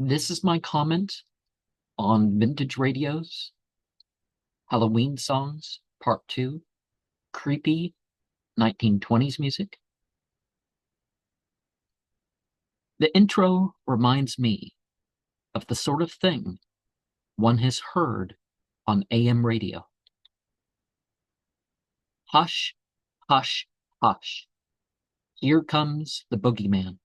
This is my comment on vintage radios, Halloween songs, part 2, creepy 1920s music. The intro reminds me of the sort of thing one has heard on AM radio. Hush, hush, hush. Here Comes the Boogeyman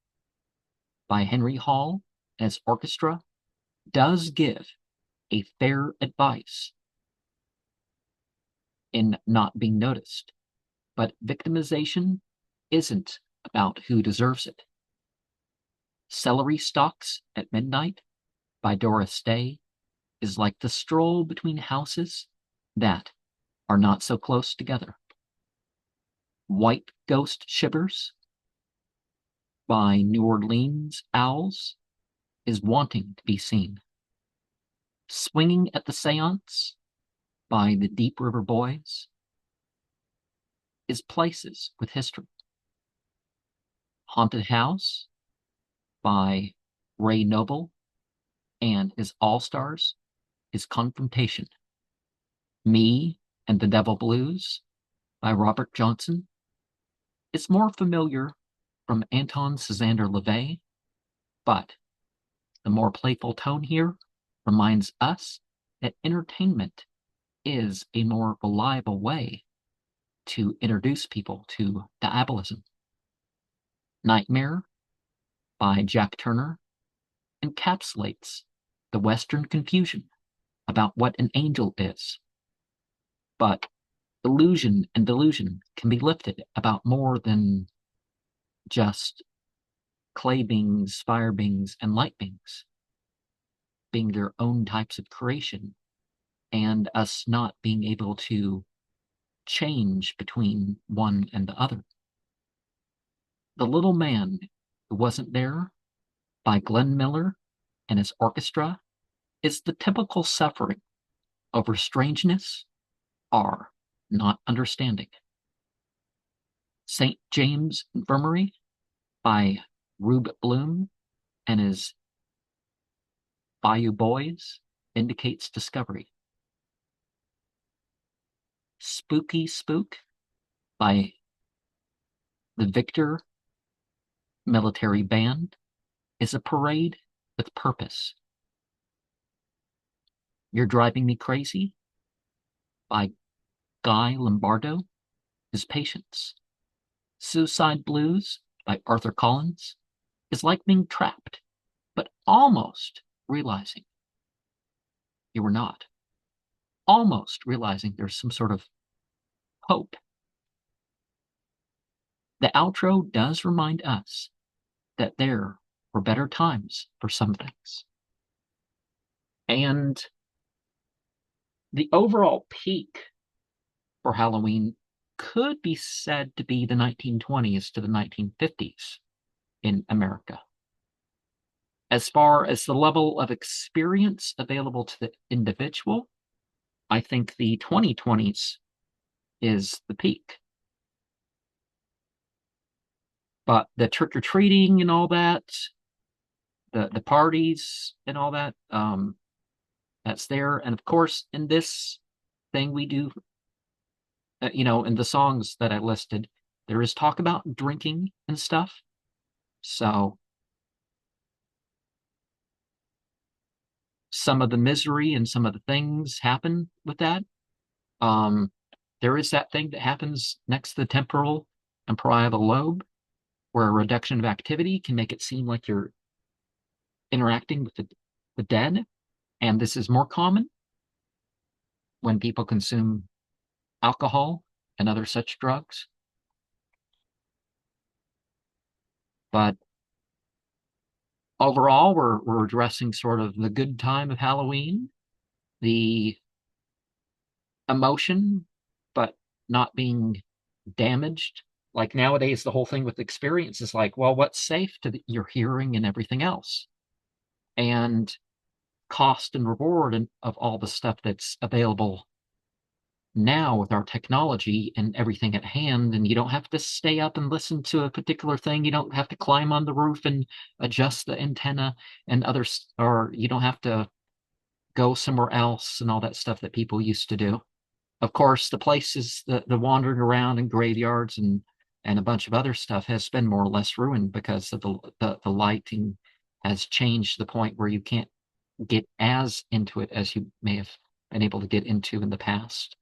by Henry Hall and his orchestra does give a fair advice in not being noticed, but victimization isn't about who deserves it. Celery Stalks at Midnight by Doris Day is like the stroll between houses that are not so close together. White Ghost Shivers by New Orleans Owls is wanting to be seen. Swinging at the Seance by the Deep River Boys is places with history. Haunted House by Ray Noble and his All-Stars is Confrontation. Me and the Devil Blues by Robert Johnson is more familiar from Anton Casander LaVey, but the more playful tone here reminds us that entertainment is a more reliable way to introduce people to diabolism. Nightmare by Jack Turner encapsulates the Western confusion about what an angel is. But illusion and delusion can be lifted about more than just clay beings, fire beings, and light beings being their own types of creation, and us not being able to change between one and the other. The Little Man Who Wasn't There by Glenn Miller and his orchestra is the typical suffering over strangeness or not understanding. St. James Infirmary by Rube Bloom and his Bayou Boys indicates discovery. Spooky Spook by the Victor Military Band is a parade with purpose. You're Driving Me Crazy by Guy Lombardo is patience. Suicide Blues by Arthur Collins is like being trapped, but almost realizing you were not. Almost realizing there's some sort of hope. The outro does remind us that there were better times for some things. And the overall peak for Halloween could be said to be the 1920s to the 1950s in America. As far as the level of experience available to the individual, I think the 2020s is the peak. But the trick-or-treating and all that, the parties and all that, that's there. And of course, in this thing we do, in the songs that I listed, there is talk about drinking and stuff. So some of the misery and some of the things happen with that. There is that thing that happens next to the temporal and parietal lobe, where a reduction of activity can make it seem like you're interacting with the dead. And this is more common when people consume alcohol and other such drugs. But overall, we're addressing sort of the good time of Halloween, the emotion, but not being damaged. Like nowadays, the whole thing with experience is like, well, what's safe to your hearing and everything else? And cost and reward and of all the stuff that's available now with our technology and everything at hand, and you don't have to stay up and listen to a particular thing. You don't have to climb on the roof and adjust the antenna and others, or you don't have to go somewhere else and all that stuff that people used to do. Of course, the places, the wandering around in graveyards and a bunch of other stuff has been more or less ruined because of the lighting has changed to the point where you can't get as into it as you may have been able to get into in the past.